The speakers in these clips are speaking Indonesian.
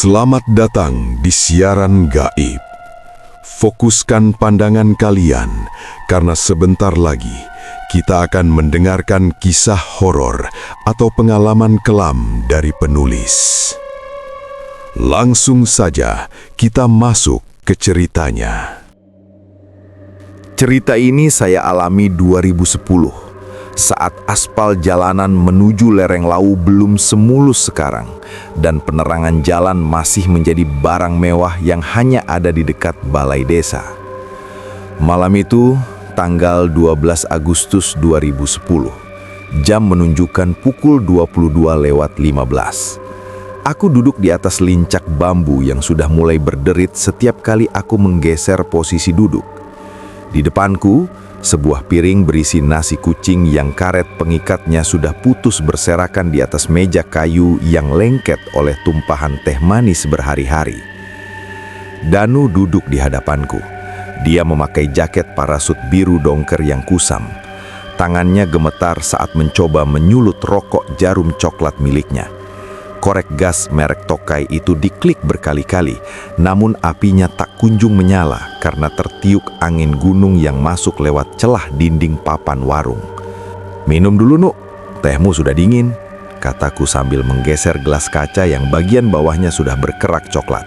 Selamat datang di siaran gaib. Fokuskan pandangan kalian, karena sebentar lagi kita akan mendengarkan kisah horor atau pengalaman kelam dari penulis. Langsung saja kita masuk ke ceritanya. Cerita ini saya alami 2010, saat aspal jalanan menuju lereng Lau belum semulus sekarang, dan penerangan jalan masih menjadi barang mewah yang hanya ada di dekat balai desa. Malam itu, tanggal 12 Agustus 2010, jam menunjukkan pukul 22:15. Aku duduk di atas lincak bambu yang sudah mulai berderit setiap kali aku menggeser posisi duduk. Di depanku, sebuah piring berisi nasi kucing yang karet pengikatnya sudah putus berserakan di atas meja kayu yang lengket oleh tumpahan teh manis berhari-hari. Danu duduk di hadapanku. Dia memakai jaket parasut biru dongker yang kusam. Tangannya gemetar saat mencoba menyulut rokok jarum coklat miliknya. Korek gas merek Tokai itu diklik berkali-kali, namun apinya tak kunjung menyala karena tertiuk angin gunung yang masuk lewat celah dinding papan warung. "Minum dulu, Nuk. Tehmu sudah dingin," kataku sambil menggeser gelas kaca yang bagian bawahnya sudah berkerak coklat.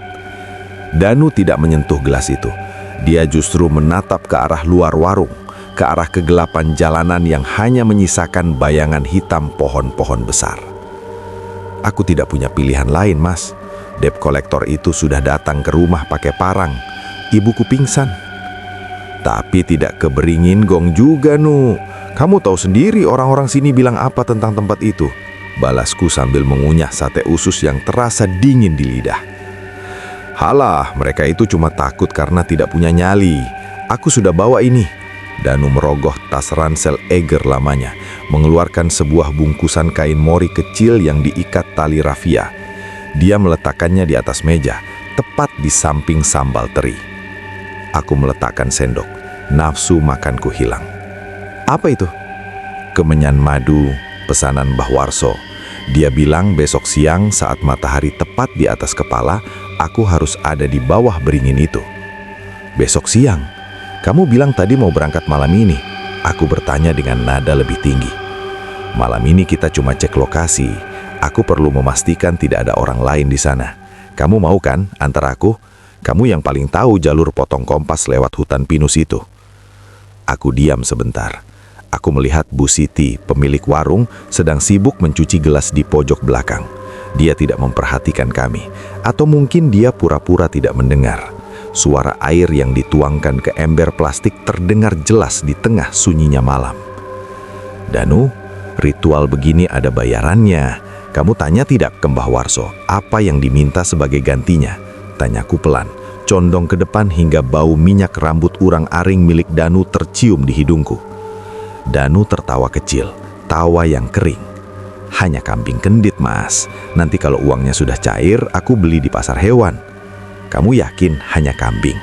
Danu tidak menyentuh gelas itu. Dia justru menatap ke arah luar warung, ke arah kegelapan jalanan yang hanya menyisakan bayangan hitam pohon-pohon besar. "Aku tidak punya pilihan lain, Mas. Debt kolektor itu sudah datang ke rumah pakai parang. Ibuku pingsan." "Tapi tidak keberingin gong juga, Nu. Kamu tahu sendiri orang-orang sini bilang apa tentang tempat itu," balasku sambil mengunyah sate usus yang terasa dingin di lidah. "Halah, mereka itu cuma takut karena tidak punya nyali. Aku sudah bawa ini." Danu merogoh tas ransel Eger lamanya, mengeluarkan sebuah bungkusan kain mori kecil yang diikat tali rafia. Dia meletakkannya di atas meja, tepat di samping sambal teri. Aku meletakkan sendok. Nafsu makanku hilang. "Apa itu?" "Kemenyan madu, pesanan Mbah Warso. Dia bilang besok siang saat matahari tepat di atas kepala, aku harus ada di bawah beringin itu." "Besok siang? Kamu bilang tadi mau berangkat malam ini," aku bertanya dengan nada lebih tinggi. "Malam ini kita cuma cek lokasi. Aku perlu memastikan tidak ada orang lain di sana. Kamu mau kan antar aku? Kamu yang paling tahu jalur potong kompas lewat hutan pinus itu." Aku diam sebentar. Aku melihat Bu Siti, pemilik warung, sedang sibuk mencuci gelas di pojok belakang. Dia tidak memperhatikan kami, atau mungkin dia pura-pura tidak mendengar. Suara air yang dituangkan ke ember plastik terdengar jelas di tengah sunyinya malam. "Danu, ritual begini ada bayarannya. Kamu tanya tidak ke Mbah Warso apa yang diminta sebagai gantinya?" tanyaku pelan, condong ke depan hingga bau minyak rambut urang-aring milik Danu tercium di hidungku. Danu tertawa kecil, tawa yang kering. "Hanya kambing kendit, Mas. Nanti kalau uangnya sudah cair, aku beli di pasar hewan." "Kamu yakin hanya kambing?"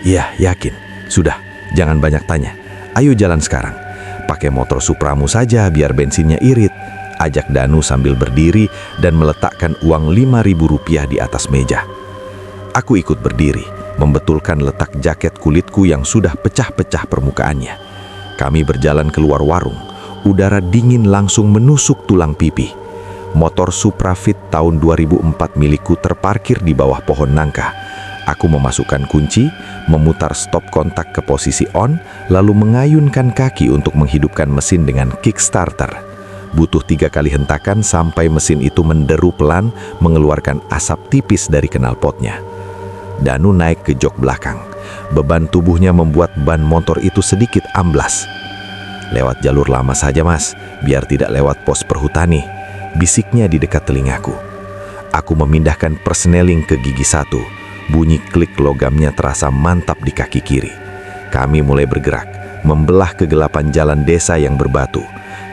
"Iya, yakin. Sudah, jangan banyak tanya. Ayo jalan sekarang. Pakai motor Supramu saja biar bensinnya irit," ajak Danu sambil berdiri dan meletakkan uang Rp5.000 di atas meja. Aku ikut berdiri, membetulkan letak jaket kulitku yang sudah pecah-pecah permukaannya. Kami berjalan keluar warung. Udara dingin langsung menusuk tulang pipi. Motor Supra Fit tahun 2004 milikku terparkir di bawah pohon nangka. Aku memasukkan kunci, memutar stop kontak ke posisi on, lalu mengayunkan kaki untuk menghidupkan mesin dengan kickstarter. Butuh 3 kali hentakan sampai mesin itu menderu pelan, mengeluarkan asap tipis dari knalpotnya. Danu naik ke jok belakang. Beban tubuhnya membuat ban motor itu sedikit amblas. "Lewat jalur lama saja, Mas, biar tidak lewat pos perhutani," bisiknya di dekat telingaku. Aku memindahkan persneling ke gigi 1. Bunyi klik logamnya terasa mantap di kaki kiri. Kami mulai bergerak, membelah kegelapan jalan desa yang berbatu.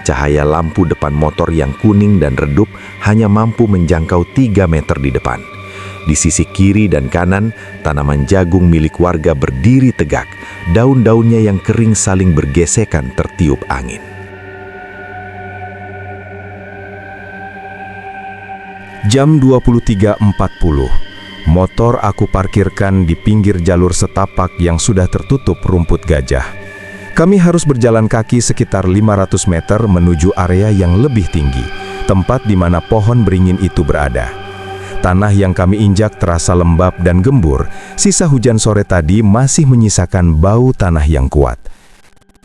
Cahaya lampu depan motor yang kuning dan redup hanya mampu menjangkau 3 meter di depan. Di sisi kiri dan kanan, tanaman jagung milik warga berdiri tegak. Daun-daunnya yang kering saling bergesekan tertiup angin. Jam 23.40, Motor aku parkirkan di pinggir jalur setapak yang sudah tertutup rumput gajah. Kami harus berjalan kaki sekitar 500 meter menuju area yang lebih tinggi, tempat di mana pohon beringin itu berada. Tanah yang kami injak terasa lembab dan gembur. Sisa hujan sore tadi masih menyisakan bau tanah yang kuat.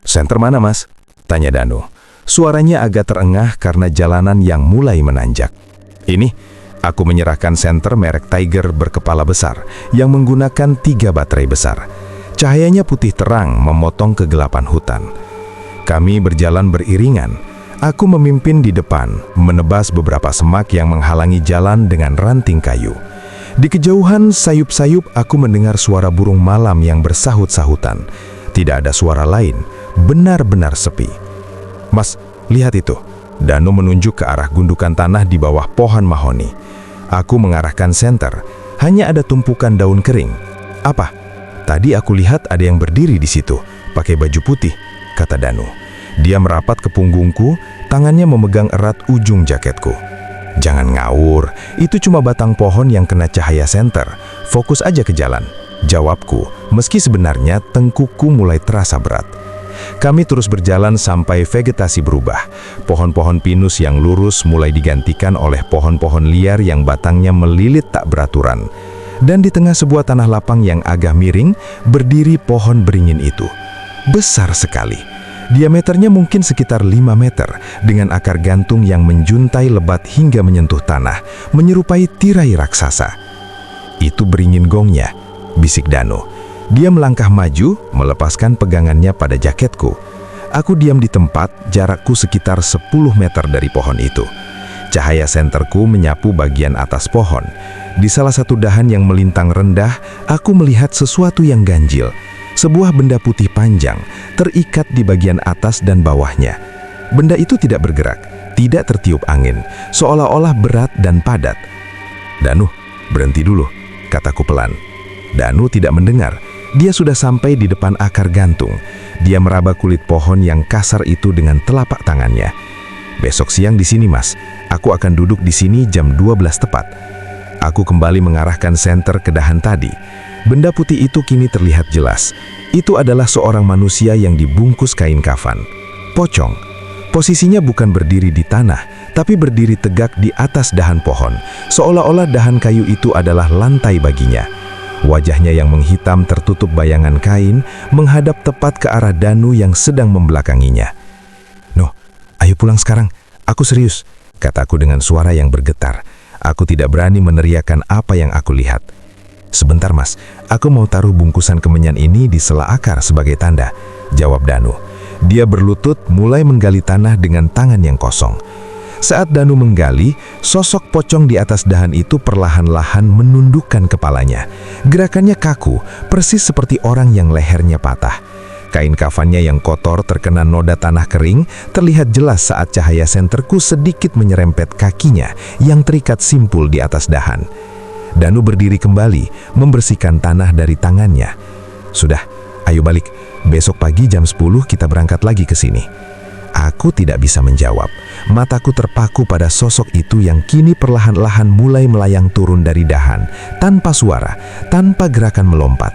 "Senter mana, Mas?" tanya Danu. Suaranya agak terengah karena jalanan yang mulai menanjak. "Ini," aku menyerahkan senter merek Tiger berkepala besar yang menggunakan 3 baterai besar. Cahayanya putih terang memotong kegelapan hutan. Kami berjalan beriringan. Aku memimpin di depan, menebas beberapa semak yang menghalangi jalan dengan ranting kayu. Di kejauhan sayup-sayup aku mendengar suara burung malam yang bersahut-sahutan. Tidak ada suara lain, benar-benar sepi. "Mas, lihat itu." Danu menunjuk ke arah gundukan tanah di bawah pohon mahoni. Aku mengarahkan senter. Hanya ada tumpukan daun kering. "Apa?" "Tadi aku lihat ada yang berdiri di situ, pakai baju putih," kata Danu. Dia merapat ke punggungku, tangannya memegang erat ujung jaketku. "Jangan ngawur, itu cuma batang pohon yang kena cahaya senter. Fokus aja ke jalan," jawabku, meski sebenarnya tengkukku mulai terasa berat. Kami terus berjalan sampai vegetasi berubah. Pohon-pohon pinus yang lurus mulai digantikan oleh pohon-pohon liar yang batangnya melilit tak beraturan. Dan di tengah sebuah tanah lapang yang agak miring, berdiri pohon beringin itu. Besar sekali. Diameternya mungkin sekitar 5 meter, dengan akar gantung yang menjuntai lebat hingga menyentuh tanah, menyerupai tirai raksasa. "Itu beringin gongnya," bisik Danu. Dia melangkah maju, melepaskan pegangannya pada jaketku. Aku diam di tempat, jarakku sekitar 10 meter dari pohon itu. Cahaya senterku menyapu bagian atas pohon. Di salah satu dahan yang melintang rendah, aku melihat sesuatu yang ganjil. Sebuah benda putih panjang, terikat di bagian atas dan bawahnya. Benda itu tidak bergerak, tidak tertiup angin, seolah-olah berat dan padat. "Danu, berhenti dulu," kataku pelan. Danu tidak mendengar. Dia sudah sampai di depan akar gantung. Dia meraba kulit pohon yang kasar itu dengan telapak tangannya. "Besok siang di sini, Mas. Aku akan duduk di sini jam 12 tepat." Aku kembali mengarahkan senter ke dahan tadi. Benda putih itu kini terlihat jelas. Itu adalah seorang manusia yang dibungkus kain kafan. Pocong. Posisinya bukan berdiri di tanah, tapi berdiri tegak di atas dahan pohon, seolah-olah dahan kayu itu adalah lantai baginya. Wajahnya yang menghitam tertutup bayangan kain, menghadap tepat ke arah Danu yang sedang membelakanginya. "No, ayo pulang sekarang. Aku serius," kataku dengan suara yang bergetar. Aku tidak berani meneriakkan apa yang aku lihat. "Sebentar, Mas, aku mau taruh bungkusan kemenyan ini di sela akar sebagai tanda," jawab Danu. Dia berlutut mulai menggali tanah dengan tangan yang kosong. Saat Danu menggali, sosok pocong di atas dahan itu perlahan-lahan menundukkan kepalanya. Gerakannya kaku, persis seperti orang yang lehernya patah. Kain kafannya yang kotor terkena noda tanah kering terlihat jelas saat cahaya senterku sedikit menyerempet kakinya yang terikat simpul di atas dahan. Danu berdiri kembali, membersihkan tanah dari tangannya. "Sudah, ayo balik. Besok pagi jam 10 kita berangkat lagi ke sini." Aku tidak bisa menjawab. Mataku terpaku pada sosok itu yang kini perlahan-lahan mulai melayang turun dari dahan, tanpa suara, tanpa gerakan melompat.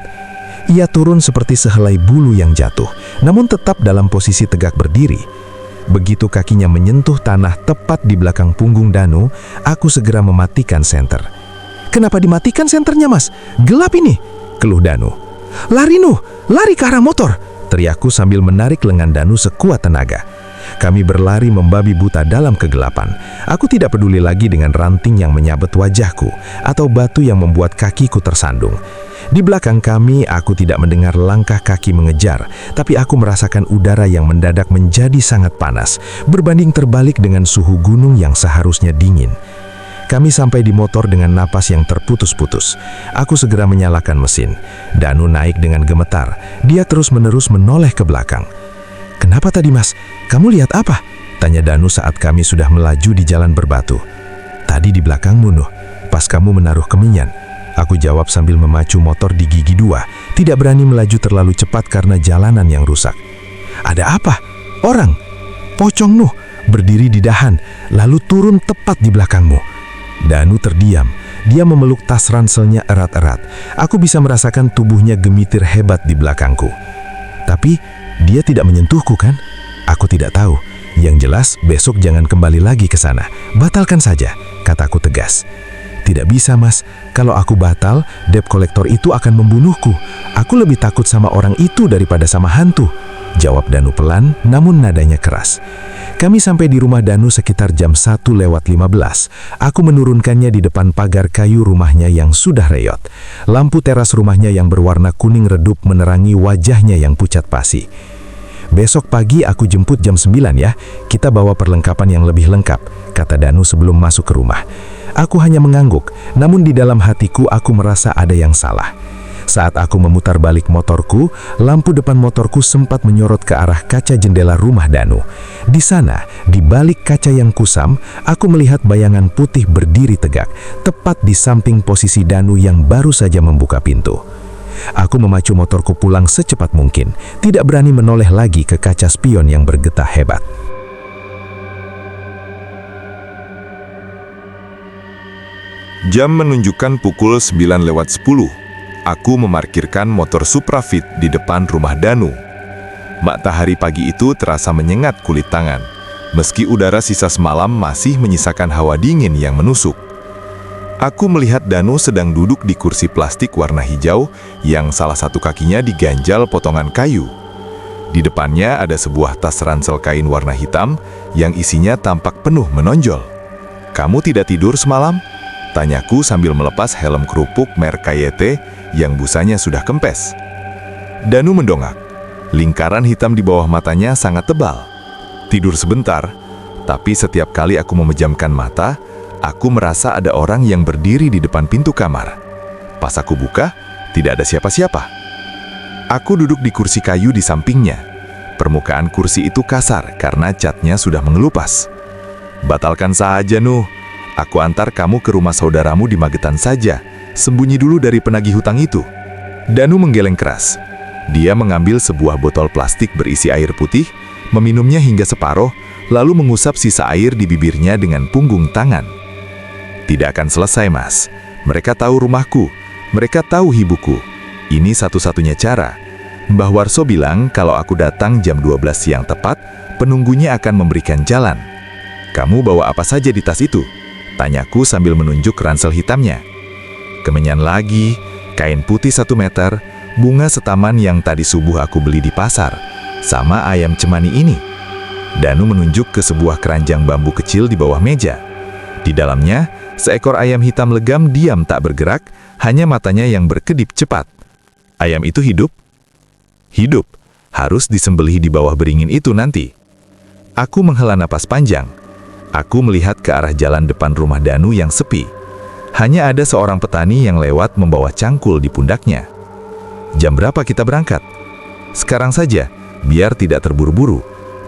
Ia turun seperti sehelai bulu yang jatuh, namun tetap dalam posisi tegak berdiri. Begitu kakinya menyentuh tanah tepat di belakang punggung Danu, aku segera mematikan senter. "Kenapa dimatikan senternya, Mas? Gelap ini," keluh Danu. "Lari, Nuh! Lari ke arah motor!" teriakku sambil menarik lengan Danu sekuat tenaga. Kami berlari membabi buta dalam kegelapan. Aku tidak peduli lagi dengan ranting yang menyabet wajahku atau batu yang membuat kakiku tersandung. Di belakang kami, aku tidak mendengar langkah kaki mengejar, tapi aku merasakan udara yang mendadak menjadi sangat panas, berbanding terbalik dengan suhu gunung yang seharusnya dingin. Kami sampai di motor dengan napas yang terputus-putus. Aku segera menyalakan mesin. Danu naik dengan gemetar. Dia terus-menerus menoleh ke belakang. "Kenapa tadi, Mas? Kamu lihat apa?" tanya Danu saat kami sudah melaju di jalan berbatu. "Tadi di belakangmu, Nuh, pas kamu menaruh kemenyan," aku jawab sambil memacu motor di gigi 2, tidak berani melaju terlalu cepat karena jalanan yang rusak. "Ada apa?" "Orang. Pocong, Nuh, berdiri di dahan, lalu turun tepat di belakangmu." Danu terdiam. Dia memeluk tas ranselnya erat-erat. Aku bisa merasakan tubuhnya gemitir hebat di belakangku. Tapi dia tidak menyentuhku kan? Aku tidak tahu. Yang jelas besok jangan kembali lagi ke sana. Batalkan saja, kataku tegas. Tidak bisa mas, kalau aku batal, debt collector itu akan membunuhku. Aku lebih takut sama orang itu daripada sama hantu, jawab Danu pelan namun nadanya keras. Kami sampai di rumah Danu sekitar jam 1:15. Aku menurunkannya di depan pagar kayu rumahnya yang sudah reyot. Lampu teras rumahnya yang berwarna kuning redup menerangi wajahnya yang pucat pasi. Besok pagi aku jemput jam 9 ya, kita bawa perlengkapan yang lebih lengkap, kata Danu sebelum masuk ke rumah. Aku hanya mengangguk, namun di dalam hatiku aku merasa ada yang salah. Saat aku memutar balik motorku, lampu depan motorku sempat menyorot ke arah kaca jendela rumah Danu. Di sana, di balik kaca yang kusam, aku melihat bayangan putih berdiri tegak, tepat di samping posisi Danu yang baru saja membuka pintu. Aku memacu motorku pulang secepat mungkin, tidak berani menoleh lagi ke kaca spion yang bergetah hebat. Jam menunjukkan pukul 9:10. Aku memarkirkan motor Supra Fit di depan rumah Danu. Matahari pagi itu terasa menyengat kulit tangan, meski udara sisa semalam masih menyisakan hawa dingin yang menusuk. Aku melihat Danu sedang duduk di kursi plastik warna hijau yang salah satu kakinya diganjal potongan kayu. Di depannya ada sebuah tas ransel kain warna hitam yang isinya tampak penuh menonjol. "Kamu tidak tidur semalam?" tanyaku sambil melepas helm kerupuk merek KYT yang busanya sudah kempes. Danu mendongak. Lingkaran hitam di bawah matanya sangat tebal. Tidur sebentar, tapi setiap kali aku memejamkan mata, aku merasa ada orang yang berdiri di depan pintu kamar. Pas aku buka, tidak ada siapa-siapa. Aku duduk di kursi kayu di sampingnya. Permukaan kursi itu kasar karena catnya sudah mengelupas. "Batalkan saja, Nuh. Aku antar kamu ke rumah saudaramu di Magetan saja. Sembunyi dulu dari penagih hutang itu." Danu menggeleng keras. Dia mengambil sebuah botol plastik berisi air putih, meminumnya hingga separuh, lalu mengusap sisa air di bibirnya dengan punggung tangan. "Tidak akan selesai, Mas. Mereka tahu rumahku. Mereka tahu ibuku. Ini satu-satunya cara. Mbah Warso bilang kalau aku datang jam 12 siang tepat, penunggunya akan memberikan jalan. Kamu bawa apa saja di tas itu?" tanyaku sambil menunjuk ransel hitamnya. "Kemenyan lagi, kain putih 1 meter, bunga setaman yang tadi subuh aku beli di pasar, sama ayam cemani ini." Danu menunjuk ke sebuah keranjang bambu kecil di bawah meja. Di dalamnya, seekor ayam hitam legam diam tak bergerak, hanya matanya yang berkedip cepat. "Ayam itu hidup?" "Hidup. Harus disembelih di bawah beringin itu nanti." Aku menghela napas panjang. Aku melihat ke arah jalan depan rumah Danu yang sepi. Hanya ada seorang petani yang lewat membawa cangkul di pundaknya. "Jam berapa kita berangkat?" "Sekarang saja, biar tidak terburu-buru.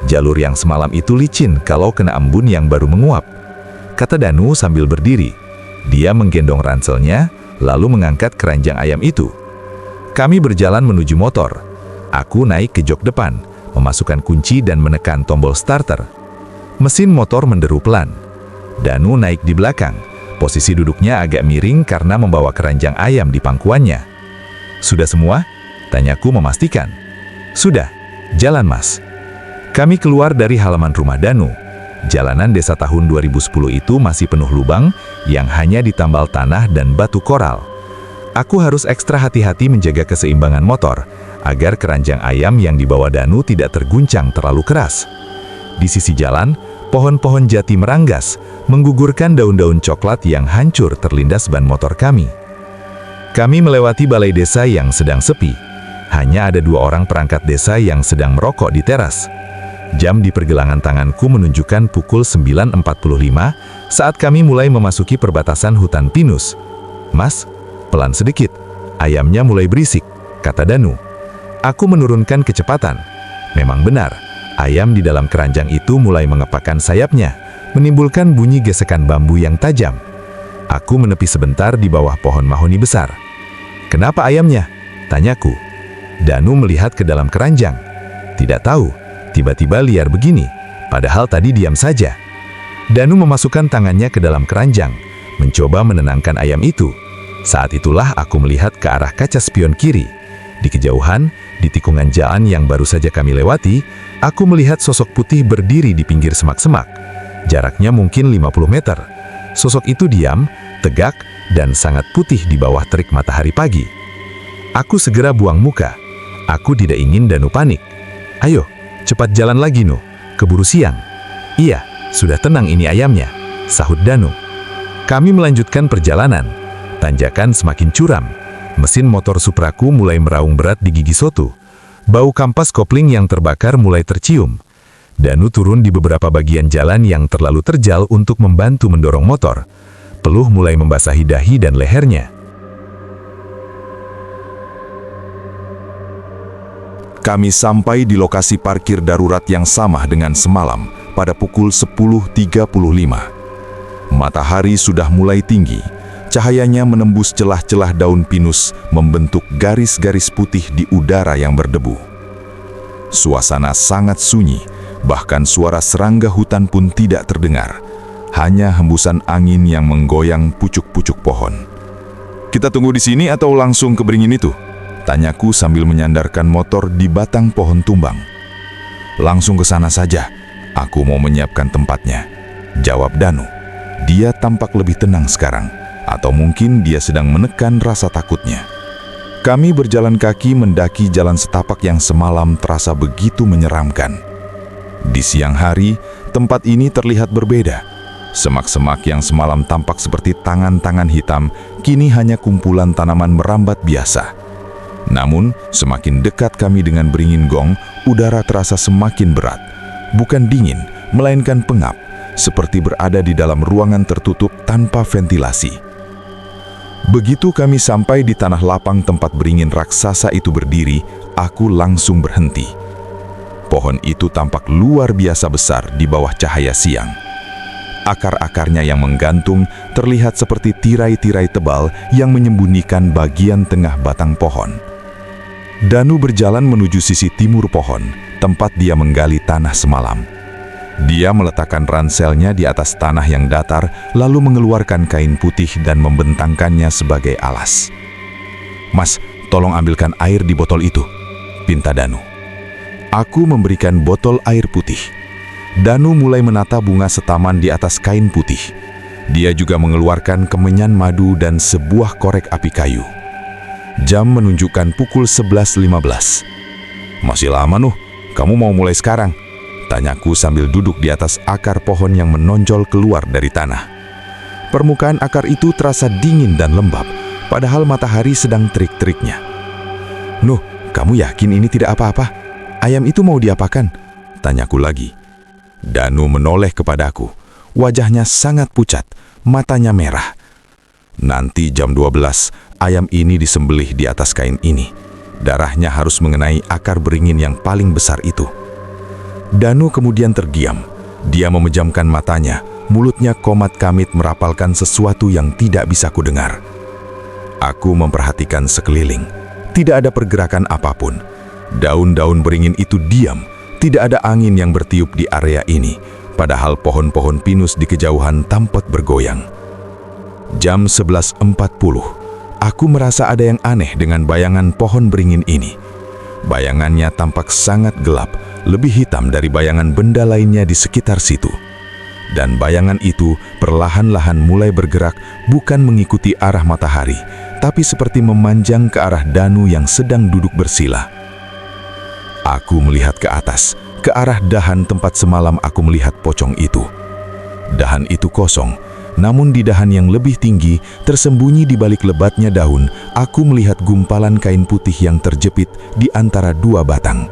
Jalur yang semalam itu licin kalau kena embun yang baru menguap," kata Danu sambil berdiri. Dia menggendong ranselnya, lalu mengangkat keranjang ayam itu. Kami berjalan menuju motor. Aku naik ke jok depan, memasukkan kunci dan menekan tombol starter. Mesin motor menderu pelan. Danu naik di belakang. Posisi duduknya agak miring karena membawa keranjang ayam di pangkuannya. "Sudah semua?" tanyaku memastikan. "Sudah. Jalan, Mas." Kami keluar dari halaman rumah Danu. Jalanan desa tahun 2010 itu masih penuh lubang yang hanya ditambal tanah dan batu koral. Aku harus ekstra hati-hati menjaga keseimbangan motor agar keranjang ayam yang dibawa Danu tidak terguncang terlalu keras. Di sisi jalan, pohon-pohon jati meranggas, menggugurkan daun-daun coklat yang hancur terlindas ban motor kami. Kami melewati balai desa yang sedang sepi. Hanya ada 2 orang perangkat desa yang sedang merokok di teras. Jam di pergelangan tanganku menunjukkan pukul 9.45 saat kami mulai memasuki perbatasan hutan pinus. "Mas, pelan sedikit. Ayamnya mulai berisik," kata Danu. Aku menurunkan kecepatan. Memang benar. Ayam di dalam keranjang itu mulai mengepakkan sayapnya, menimbulkan bunyi gesekan bambu yang tajam. Aku menepi sebentar di bawah pohon mahoni besar. "Kenapa ayamnya?" tanyaku. Danu melihat ke dalam keranjang. Tidak tahu, tiba-tiba liar begini, padahal tadi diam saja. Danu memasukkan tangannya ke dalam keranjang, mencoba menenangkan ayam itu. Saat itulah aku melihat ke arah kaca spion kiri. Di kejauhan, di tikungan jalan yang baru saja kami lewati, aku melihat sosok putih berdiri di pinggir semak-semak. Jaraknya mungkin 50 meter. Sosok itu diam, tegak, dan sangat putih di bawah terik matahari pagi. Aku segera buang muka. Aku tidak ingin Danu panik. "Ayo, cepat jalan lagi, Nu. Keburu siang." "Iya, sudah tenang ini ayamnya," sahut Danu. Kami melanjutkan perjalanan. Tanjakan semakin curam. Mesin motor Supraku mulai meraung berat di gigi soto. Bau kampas kopling yang terbakar mulai tercium. Danu turun di beberapa bagian jalan yang terlalu terjal untuk membantu mendorong motor. Peluh mulai membasahi dahi dan lehernya. Kami sampai di lokasi parkir darurat yang sama dengan semalam pada pukul 10.35. Matahari sudah mulai tinggi. Cahayanya menembus celah-celah daun pinus, membentuk garis-garis putih di udara yang berdebu. Suasana sangat sunyi, bahkan suara serangga hutan pun tidak terdengar. Hanya hembusan angin yang menggoyang pucuk-pucuk pohon. "Kita tunggu di sini atau langsung ke beringin itu?" tanyaku sambil menyandarkan motor di batang pohon tumbang. "Langsung ke sana saja, aku mau menyiapkan tempatnya," jawab Danu. Dia tampak lebih tenang sekarang, atau mungkin dia sedang menekan rasa takutnya. Kami berjalan kaki mendaki jalan setapak yang semalam terasa begitu menyeramkan. Di siang hari, tempat ini terlihat berbeda. Semak-semak yang semalam tampak seperti tangan-tangan hitam, kini hanya kumpulan tanaman merambat biasa. Namun, semakin dekat kami dengan beringin gong, udara terasa semakin berat. Bukan dingin, melainkan pengap, seperti berada di dalam ruangan tertutup tanpa ventilasi. Begitu kami sampai di tanah lapang tempat beringin raksasa itu berdiri, aku langsung berhenti. Pohon itu tampak luar biasa besar di bawah cahaya siang. Akar-akarnya yang menggantung terlihat seperti tirai-tirai tebal yang menyembunyikan bagian tengah batang pohon. Danu berjalan menuju sisi timur pohon, tempat dia menggali tanah semalam. Dia meletakkan ranselnya di atas tanah yang datar, lalu mengeluarkan kain putih dan membentangkannya sebagai alas. "Mas, tolong ambilkan air di botol itu," pinta Danu. Aku memberikan botol air putih. Danu mulai menata bunga setaman di atas kain putih. Dia juga mengeluarkan kemenyan madu dan sebuah korek api kayu. Jam menunjukkan pukul 11.15. "Masih lama, Nuh. Kamu mau mulai sekarang?" tanyaku sambil duduk di atas akar pohon yang menonjol keluar dari tanah. Permukaan akar itu terasa dingin dan lembab, padahal matahari sedang terik-teriknya. "Nuh, kamu yakin ini tidak apa-apa? Ayam itu mau diapakan?" tanyaku lagi. Danu menoleh kepadaku. Wajahnya sangat pucat, matanya merah. "Nanti jam 12, ayam ini disembelih di atas kain ini. Darahnya harus mengenai akar beringin yang paling besar itu." Danu kemudian terdiam. Dia memejamkan matanya, mulutnya komat kamit merapalkan sesuatu yang tidak bisa kudengar. Aku memperhatikan sekeliling. Tidak ada pergerakan apapun. Daun-daun beringin itu diam. Tidak ada angin yang bertiup di area ini, padahal pohon-pohon pinus di kejauhan tampak bergoyang. Jam 11.40. Aku merasa ada yang aneh dengan bayangan pohon beringin ini. Bayangannya tampak sangat gelap, lebih hitam dari bayangan benda lainnya di sekitar situ. Dan bayangan itu perlahan-lahan mulai bergerak, bukan mengikuti arah matahari, tapi seperti memanjang ke arah Danu yang sedang duduk bersila. Aku melihat ke atas, ke arah dahan tempat semalam aku melihat pocong itu. Dahan itu kosong, namun di dahan yang lebih tinggi, tersembunyi di balik lebatnya daun, aku melihat gumpalan kain putih yang terjepit di antara dua batang.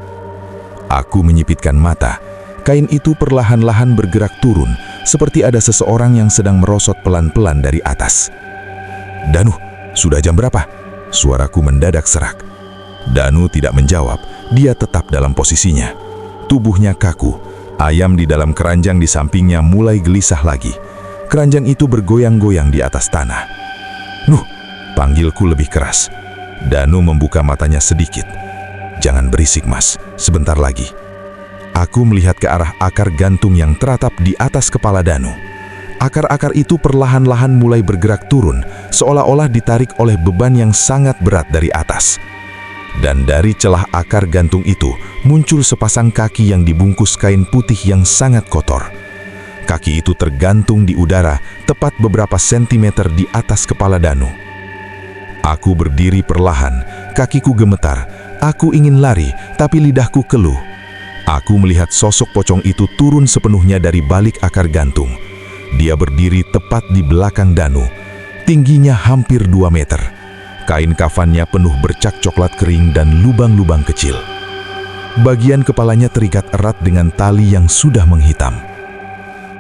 Aku menyipitkan mata. Kain itu perlahan-lahan bergerak turun, seperti ada seseorang yang sedang merosot pelan-pelan dari atas. "Danu, sudah jam berapa?" Suaraku mendadak serak. Danu tidak menjawab, dia tetap dalam posisinya. Tubuhnya kaku, ayam di dalam keranjang di sampingnya mulai gelisah lagi. Keranjang itu bergoyang-goyang di atas tanah. "Nuh," panggilku lebih keras. Danu membuka matanya sedikit. "Jangan berisik, Mas, sebentar lagi." Aku melihat ke arah akar gantung yang teratap di atas kepala Danu. Akar-akar itu perlahan-lahan mulai bergerak turun, seolah-olah ditarik oleh beban yang sangat berat dari atas. Dan dari celah akar gantung itu muncul sepasang kaki yang dibungkus kain putih yang sangat kotor. Kaki itu tergantung di udara, tepat beberapa sentimeter di atas kepala Danu. Aku berdiri perlahan, kakiku gemetar. Aku ingin lari, tapi lidahku keluh. Aku melihat sosok pocong itu turun sepenuhnya dari balik akar gantung. Dia berdiri tepat di belakang Danu. Tingginya hampir 2 meter. Kain kafannya penuh bercak coklat kering dan lubang-lubang kecil. Bagian kepalanya terikat erat dengan tali yang sudah menghitam.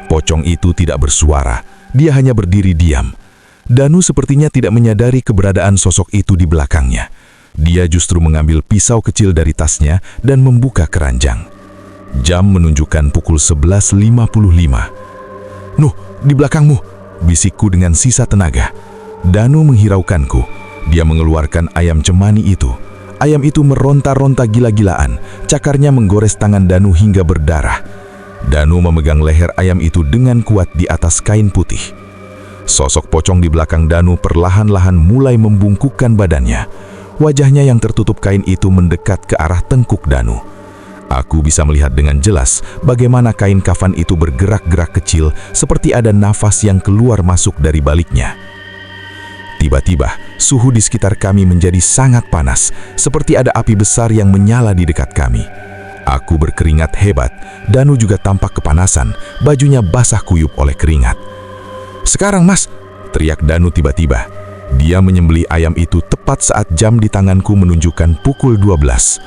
Pocong itu tidak bersuara, dia hanya berdiri diam. Danu sepertinya tidak menyadari keberadaan sosok itu di belakangnya. Dia justru mengambil pisau kecil dari tasnya dan membuka keranjang. Jam menunjukkan pukul 11.55. "Nuh, di belakangmu," bisikku dengan sisa tenaga. Danu menghiraukanku. Dia mengeluarkan ayam cemani itu. Ayam itu meronta-ronta gila-gilaan. Cakarnya menggores tangan Danu hingga berdarah. Danu memegang leher ayam itu dengan kuat di atas kain putih. Sosok pocong di belakang Danu perlahan-lahan mulai membungkukkan badannya. Wajahnya yang tertutup kain itu mendekat ke arah tengkuk Danu. Aku bisa melihat dengan jelas bagaimana kain kafan itu bergerak-gerak kecil seperti ada nafas yang keluar masuk dari baliknya. Tiba-tiba, suhu di sekitar kami menjadi sangat panas, seperti ada api besar yang menyala di dekat kami. Aku berkeringat hebat, Danu juga tampak kepanasan, bajunya basah kuyup oleh keringat. "Sekarang, Mas!" teriak Danu tiba-tiba. Dia menyembelih ayam itu tepat saat jam di tanganku menunjukkan pukul 12.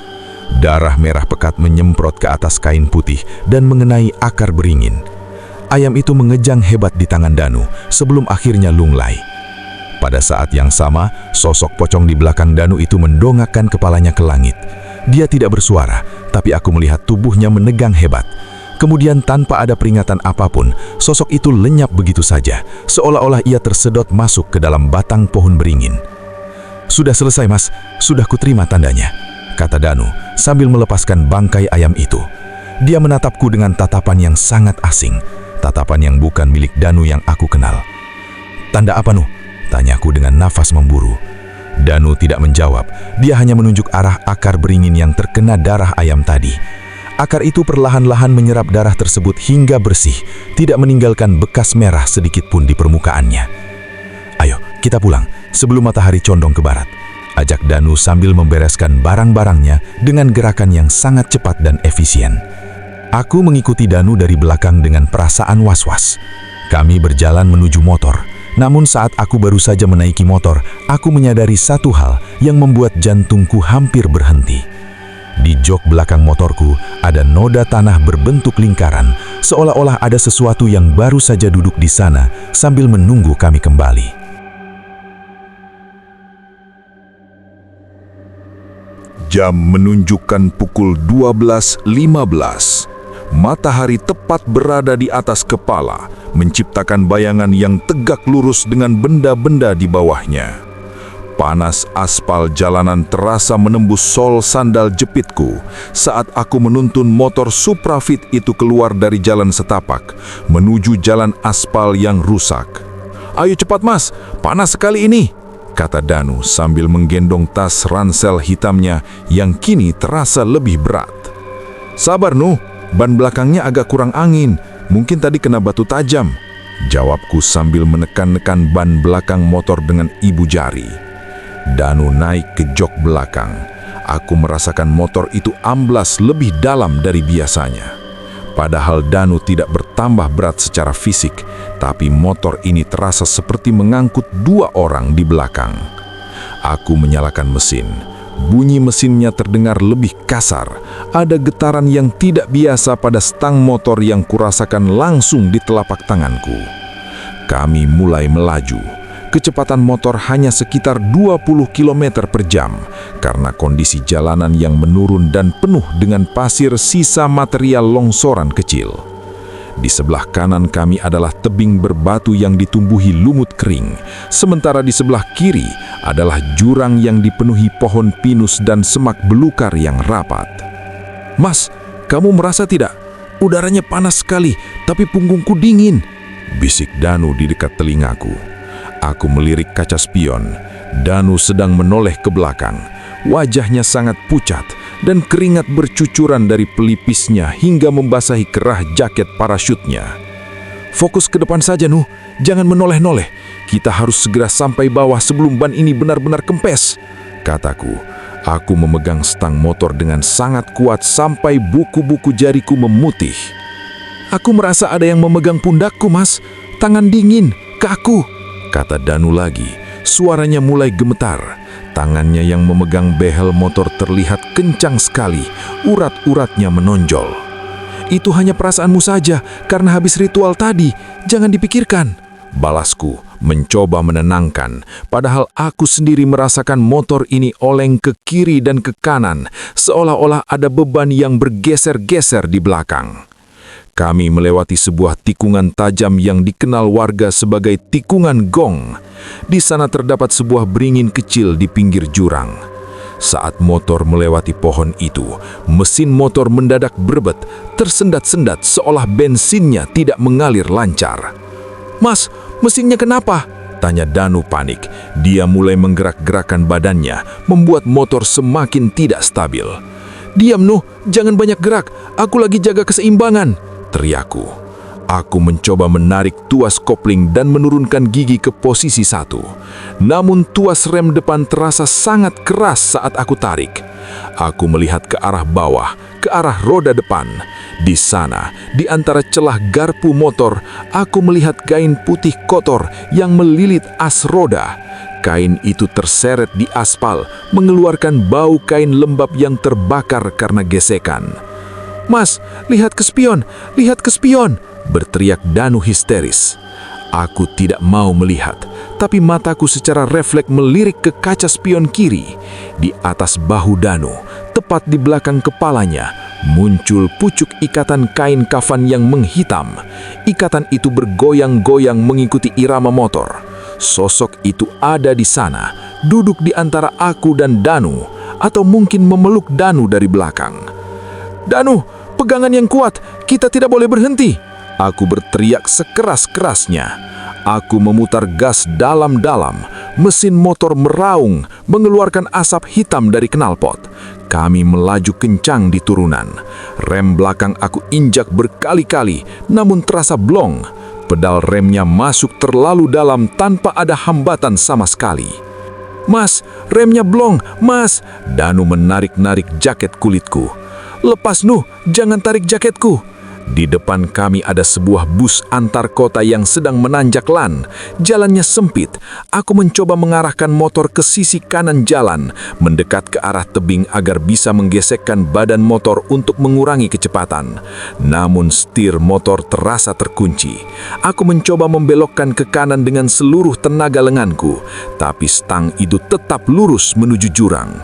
Darah merah pekat menyemprot ke atas kain putih dan mengenai akar beringin. Ayam itu mengejang hebat di tangan Danu sebelum akhirnya lunglai. Pada saat yang sama, sosok pocong di belakang Danu itu mendongakkan kepalanya ke langit. Dia tidak bersuara, tapi aku melihat tubuhnya menegang hebat. Kemudian tanpa ada peringatan apapun, sosok itu lenyap begitu saja, seolah-olah ia tersedot masuk ke dalam batang pohon beringin. "Sudah selesai, Mas. Sudah kuterima tandanya," kata Danu sambil melepaskan bangkai ayam itu. Dia menatapku dengan tatapan yang sangat asing, tatapan yang bukan milik Danu yang aku kenal. "Tanda apa, Nuh?" tanyaku dengan nafas memburu. Danu tidak menjawab, dia hanya menunjuk arah akar beringin yang terkena darah ayam tadi. Akar itu perlahan-lahan menyerap darah tersebut hingga bersih, tidak meninggalkan bekas merah sedikit pun di permukaannya. "Ayo, kita pulang sebelum matahari condong ke barat," ajak Danu sambil membereskan barang-barangnya dengan gerakan yang sangat cepat dan efisien. Aku mengikuti Danu dari belakang dengan perasaan was-was. Kami berjalan menuju motor. Namun saat aku baru saja menaiki motor, aku menyadari satu hal yang membuat jantungku hampir berhenti. Di jok belakang motorku ada noda tanah berbentuk lingkaran, seolah-olah ada sesuatu yang baru saja duduk di sana sambil menunggu kami kembali. Jam menunjukkan pukul 12.15. Matahari tepat berada di atas kepala, menciptakan bayangan yang tegak lurus dengan benda-benda di bawahnya. Panas aspal jalanan terasa menembus sol sandal jepitku saat aku menuntun motor Supra Fit itu keluar dari jalan setapak menuju jalan aspal yang rusak. "Ayo cepat, Mas, panas sekali ini," kata Danu sambil menggendong tas ransel hitamnya yang kini terasa lebih berat. "Sabar, Nuh, ban belakangnya agak kurang angin, mungkin tadi kena batu tajam," jawabku sambil menekan-nekan ban belakang motor dengan ibu jari. Danu naik ke jok belakang. Aku merasakan motor itu amblas lebih dalam dari biasanya. Padahal Danu tidak bertambah berat secara fisik, tapi motor ini terasa seperti mengangkut 2 orang di belakang. Aku menyalakan mesin. Bunyi mesinnya terdengar lebih kasar. Ada getaran yang tidak biasa pada stang motor yang kurasakan langsung di telapak tanganku. Kami mulai melaju. Kecepatan motor hanya sekitar 20 km per jam karena kondisi jalanan yang menurun dan penuh dengan pasir sisa material longsoran kecil. Di sebelah kanan kami adalah tebing berbatu yang ditumbuhi lumut kering, sementara di sebelah kiri adalah jurang yang dipenuhi pohon pinus dan semak belukar yang rapat. "Mas, kamu merasa tidak? Udaranya panas sekali, tapi punggungku dingin," bisik Danu di dekat telingaku. Aku melirik kaca spion. Danu sedang menoleh ke belakang. Wajahnya sangat pucat dan keringat bercucuran dari pelipisnya hingga membasahi kerah jaket parasutnya. "Fokus ke depan saja, Nuh. Jangan menoleh-noleh. Kita harus segera sampai bawah sebelum ban ini benar-benar kempes," kataku. Aku memegang stang motor dengan sangat kuat sampai buku-buku jariku memutih. "Aku merasa ada yang memegang pundakku, Mas. Tangan dingin, kaku," kata Danu lagi. Suaranya mulai gemetar. Tangannya yang memegang behel motor terlihat kencang sekali. Urat-uratnya menonjol. "Itu hanya perasaanmu saja karena habis ritual tadi. Jangan dipikirkan," balasku, mencoba menenangkan. Padahal aku sendiri merasakan motor ini oleng ke kiri dan ke kanan, seolah-olah ada beban yang bergeser-geser di belakang. Kami melewati sebuah tikungan tajam yang dikenal warga sebagai tikungan gong. Di sana terdapat sebuah beringin kecil di pinggir jurang. Saat motor melewati pohon itu, mesin motor mendadak berbet, tersendat-sendat seolah bensinnya tidak mengalir lancar. "Mas, mesinnya kenapa?" tanya Danu panik. Dia mulai menggerak-gerakkan badannya, membuat motor semakin tidak stabil. "Diam, Nuh, jangan banyak gerak. Aku lagi jaga keseimbangan," teriakku. Aku mencoba menarik tuas kopling dan menurunkan gigi ke posisi 1. Namun tuas rem depan terasa sangat keras saat aku tarik. Aku melihat ke arah bawah, ke arah roda depan. Di sana, di antara celah garpu motor, aku melihat kain putih kotor yang melilit as roda. Kain itu terseret di aspal, mengeluarkan bau kain lembab yang terbakar karena gesekan. "Mas, lihat ke spion, lihat ke spion!" berteriak Danu histeris. Aku tidak mau melihat, tapi mataku secara refleks melirik ke kaca spion kiri. Di atas bahu Danu, tepat di belakang kepalanya, muncul pucuk ikatan kain kafan yang menghitam. Ikatan itu bergoyang-goyang mengikuti irama motor. Sosok itu ada di sana, duduk di antara aku dan Danu, atau mungkin memeluk Danu dari belakang. "Danu, pegangan yang kuat, kita tidak boleh berhenti!" Aku berteriak sekeras-kerasnya. Aku memutar gas dalam-dalam. Mesin motor meraung, mengeluarkan asap hitam dari knalpot. Kami melaju kencang di turunan. Rem belakang aku injak berkali-kali, namun terasa blong. Pedal remnya masuk terlalu dalam tanpa ada hambatan sama sekali. "Mas, remnya blong, Mas!" Danu menarik-narik jaket kulitku. "Lepas, Nuh, jangan tarik jaketku!" Di depan kami ada sebuah bus antar kota yang sedang menanjak lan. Jalannya sempit. Aku mencoba mengarahkan motor ke sisi kanan jalan, mendekat ke arah tebing agar bisa menggesekkan badan motor untuk mengurangi kecepatan. Namun setir motor terasa terkunci. Aku mencoba membelokkan ke kanan dengan seluruh tenaga lenganku, tapi stang itu tetap lurus menuju jurang.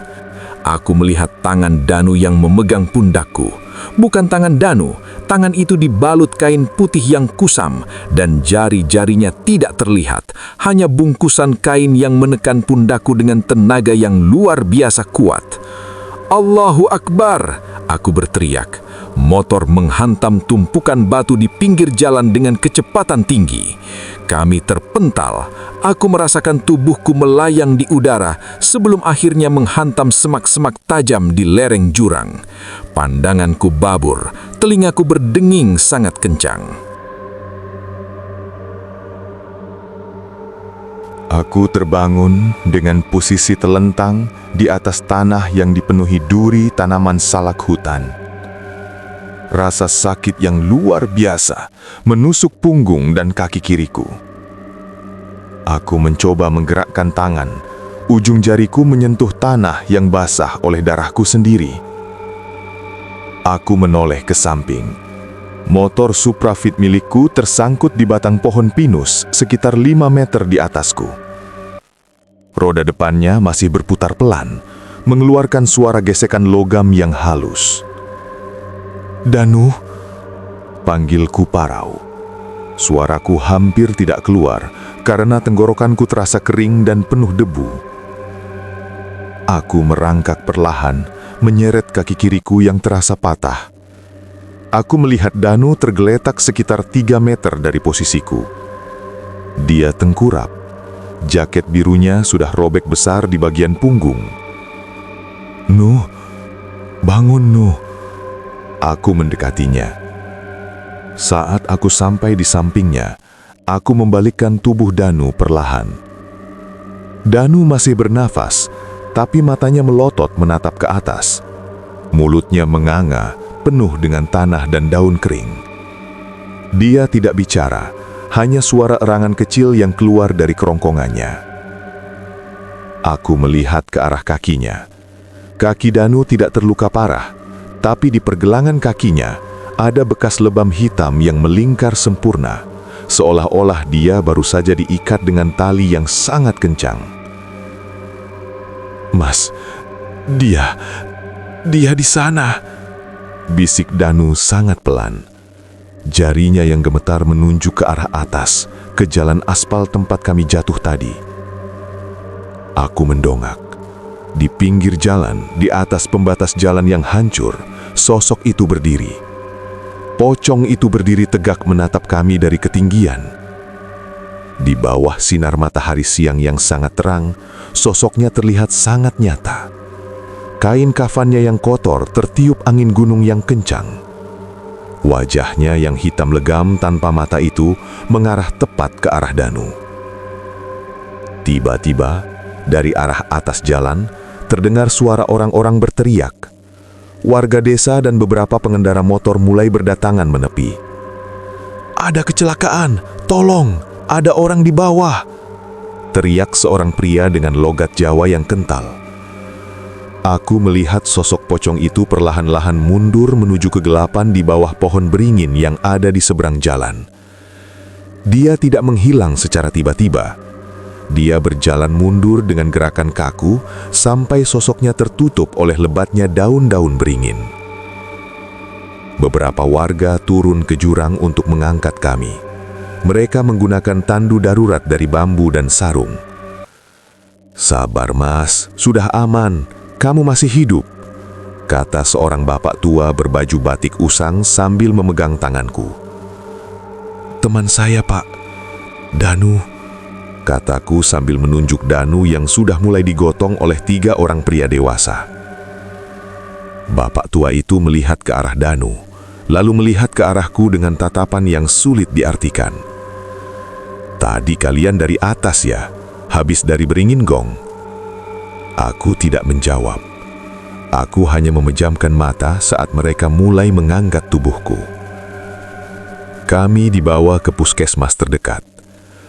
Aku melihat tangan Danu yang memegang pundakku. Bukan tangan Danu, tangan itu dibalut kain putih yang kusam dan jari-jarinya tidak terlihat, hanya bungkusan kain yang menekan pundakku dengan tenaga yang luar biasa kuat. "Allahu Akbar!" aku berteriak. Motor menghantam tumpukan batu di pinggir jalan dengan kecepatan tinggi. Kami terpental. Aku merasakan tubuhku melayang di udara sebelum akhirnya menghantam semak-semak tajam di lereng jurang. Pandanganku babur, telingaku berdenging sangat kencang. Aku terbangun dengan posisi telentang di atas tanah yang dipenuhi duri tanaman salak hutan. Rasa sakit yang luar biasa menusuk punggung dan kaki kiriku. Aku mencoba menggerakkan tangan. Ujung jariku menyentuh tanah yang basah oleh darahku sendiri. Aku menoleh ke samping. Motor Supra Fit milikku tersangkut di batang pohon pinus sekitar 5 meter di atasku. Roda depannya masih berputar pelan, mengeluarkan suara gesekan logam yang halus. "Danu," panggilku parau. Suaraku hampir tidak keluar karena tenggorokanku terasa kering dan penuh debu. Aku merangkak perlahan, menyeret kaki kiriku yang terasa patah. Aku melihat Danu tergeletak sekitar 3 meter dari posisiku. Dia tengkurap. Jaket birunya sudah robek besar di bagian punggung. "Nuh, bangun Nuh." Aku mendekatinya. Saat aku sampai di sampingnya, aku membalikkan tubuh Danu perlahan. Danu masih bernafas, tapi matanya melotot menatap ke atas. Mulutnya menganga, penuh dengan tanah dan daun kering. Dia tidak bicara, hanya suara erangan kecil yang keluar dari kerongkongannya. Aku melihat ke arah kakinya. Kaki Danu tidak terluka parah, tapi di pergelangan kakinya ada bekas lebam hitam yang melingkar sempurna, seolah-olah dia baru saja diikat dengan tali yang sangat kencang. "Mas, dia di sana," bisik Danu sangat pelan. Jarinya yang gemetar menunjuk ke arah atas, ke jalan aspal tempat kami jatuh tadi. Aku mendongak. Di pinggir jalan, di atas pembatas jalan yang hancur, sosok itu berdiri. Pocong itu berdiri tegak menatap kami dari ketinggian. Di bawah sinar matahari siang yang sangat terang, sosoknya terlihat sangat nyata. Kain kafannya yang kotor tertiup angin gunung yang kencang. Wajahnya yang hitam legam tanpa mata itu mengarah tepat ke arah Danu. Tiba-tiba, dari arah atas jalan, terdengar suara orang-orang berteriak. Warga desa dan beberapa pengendara motor mulai berdatangan menepi. "Ada kecelakaan! Tolong! Ada orang di bawah!" teriak seorang pria dengan logat Jawa yang kental. Aku melihat sosok pocong itu perlahan-lahan mundur menuju kegelapan di bawah pohon beringin yang ada di seberang jalan. Dia tidak menghilang secara tiba-tiba. Dia berjalan mundur dengan gerakan kaku sampai sosoknya tertutup oleh lebatnya daun-daun beringin. Beberapa warga turun ke jurang untuk mengangkat kami. Mereka menggunakan tandu darurat dari bambu dan sarung. "Sabar Mas, sudah aman. Kamu masih hidup," kata seorang bapak tua berbaju batik usang sambil memegang tanganku. "Teman saya Pak, Danu," kataku sambil menunjuk Danu yang sudah mulai digotong oleh 3 orang pria dewasa. Bapak tua itu melihat ke arah Danu, lalu melihat ke arahku dengan tatapan yang sulit diartikan. "Tadi kalian dari atas ya, habis dari beringin gong?" Aku tidak menjawab. Aku hanya memejamkan mata saat mereka mulai mengangkat tubuhku. Kami dibawa ke puskesmas terdekat.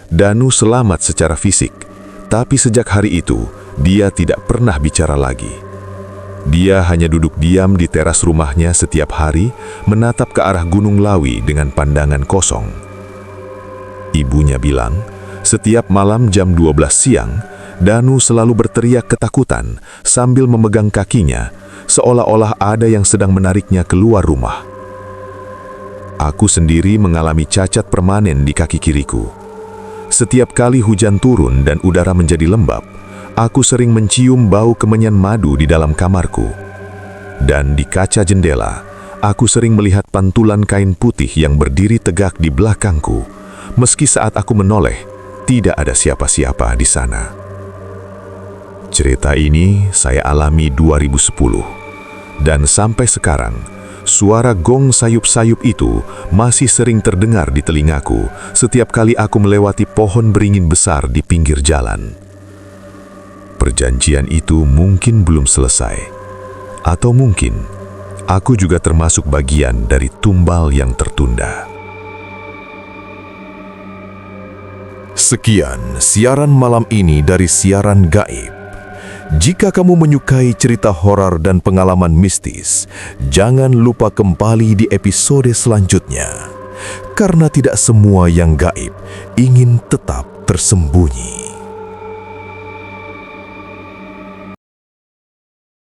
Danu selamat secara fisik, tapi sejak hari itu, dia tidak pernah bicara lagi. Dia hanya duduk diam di teras rumahnya setiap hari, menatap ke arah Gunung Lawi dengan pandangan kosong. Ibunya bilang, setiap malam jam 12 siang, Danu selalu berteriak ketakutan sambil memegang kakinya, seolah-olah ada yang sedang menariknya keluar rumah. Aku sendiri mengalami cacat permanen di kaki kiriku. Setiap kali hujan turun dan udara menjadi lembab, aku sering mencium bau kemenyan madu di dalam kamarku. Dan di kaca jendela, aku sering melihat pantulan kain putih yang berdiri tegak di belakangku, meski saat aku menoleh, tidak ada siapa-siapa di sana. Cerita ini saya alami 2010, dan sampai sekarang, suara gong sayup-sayup itu masih sering terdengar di telingaku setiap kali aku melewati pohon beringin besar di pinggir jalan. Perjanjian itu mungkin belum selesai, atau mungkin aku juga termasuk bagian dari tumbal yang tertunda. Sekian siaran malam ini dari Siaran Gaib. Jika kamu menyukai cerita horor dan pengalaman mistis, jangan lupa kembali di episode selanjutnya. Karena tidak semua yang gaib ingin tetap tersembunyi.